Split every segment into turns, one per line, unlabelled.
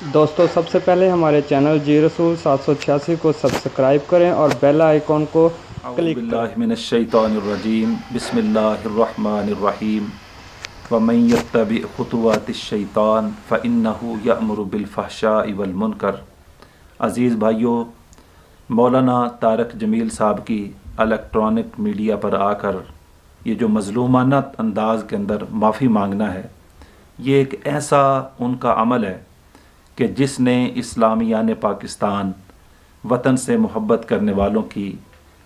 دوستو سب سے پہلے ہمارے چینل جی رسول 786 کو سبسکرائب کریں اور بیل آئیکن کو کلک کریں۔
باللہ من الشیطان الرجیم بسم اللہ الرحمن الرحیم ومن یتبع خطوات الشیطان فإنہ یأمر بالفحشاء والمنکر۔ عزیز بھائیو، مولانا طارق جمیل صاحب کی الیکٹرانک میڈیا پر آ کر یہ جو مظلومانہ انداز کے اندر معافی مانگنا ہے، یہ ایک ایسا ان کا عمل ہے کہ جس نے اسلامیان پاکستان، وطن سے محبت کرنے والوں کی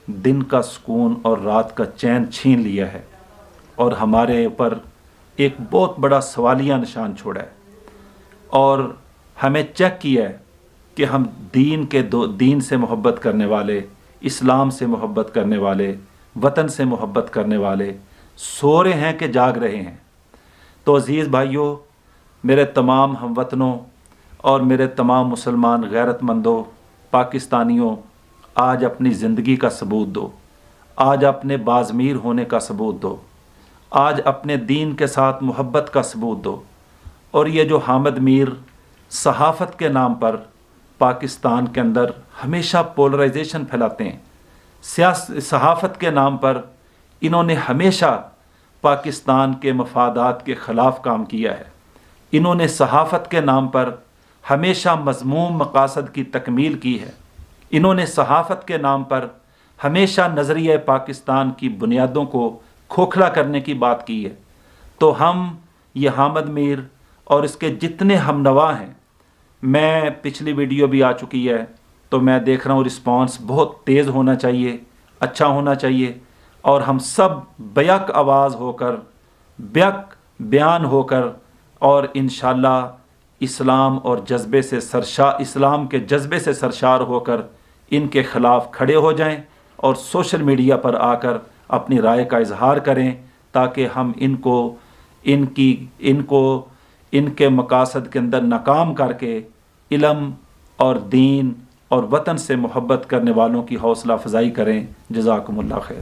دن کا سکون اور رات کا چین چھین لیا ہے، اور ہمارے اوپر ایک بہت بڑا سوالیہ نشان چھوڑا ہے، اور ہمیں چیک کیا ہے کہ ہم دین سے محبت کرنے والے، اسلام سے محبت کرنے والے، وطن سے محبت کرنے والے سو رہے ہیں کہ جاگ رہے ہیں۔ تو عزیز بھائیوں، میرے تمام ہم وطنوں اور میرے تمام مسلمان غیرت مندوں، پاکستانیوں، آج اپنی زندگی کا ثبوت دو، آج اپنے بازمیر ہونے کا ثبوت دو، آج اپنے دین کے ساتھ محبت کا ثبوت دو۔ اور یہ جو حامد میر صحافت کے نام پر پاکستان کے اندر ہمیشہ پولرائزیشن پھیلاتے ہیں، صحافت کے نام پر انہوں نے ہمیشہ پاکستان کے مفادات کے خلاف کام کیا ہے، انہوں نے صحافت کے نام پر ہمیشہ مذموم مقاصد کی تکمیل کی ہے، انہوں نے صحافت کے نام پر ہمیشہ نظریہ پاکستان کی بنیادوں کو کھوکھلا کرنے کی بات کی ہے۔ تو ہم یہ حامد میر اور اس کے جتنے ہم نوا ہیں، میں پچھلی ویڈیو بھی آ چکی ہے، تو میں دیکھ رہا ہوں رسپانس بہت تیز ہونا چاہیے، اچھا ہونا چاہیے، اور ہم سب بیک آواز ہو کر، بیک بیان ہو کر، اور انشاءاللہ اسلام کے جذبے سے سرشار ہو کر ان کے خلاف کھڑے ہو جائیں اور سوشل میڈیا پر آ کر اپنی رائے کا اظہار کریں، تاکہ ہم ان کے مقاصد کے اندر ناکام کر کے علم اور دین اور وطن سے محبت کرنے والوں کی حوصلہ افزائی کریں۔ جزاکم اللہ خیر۔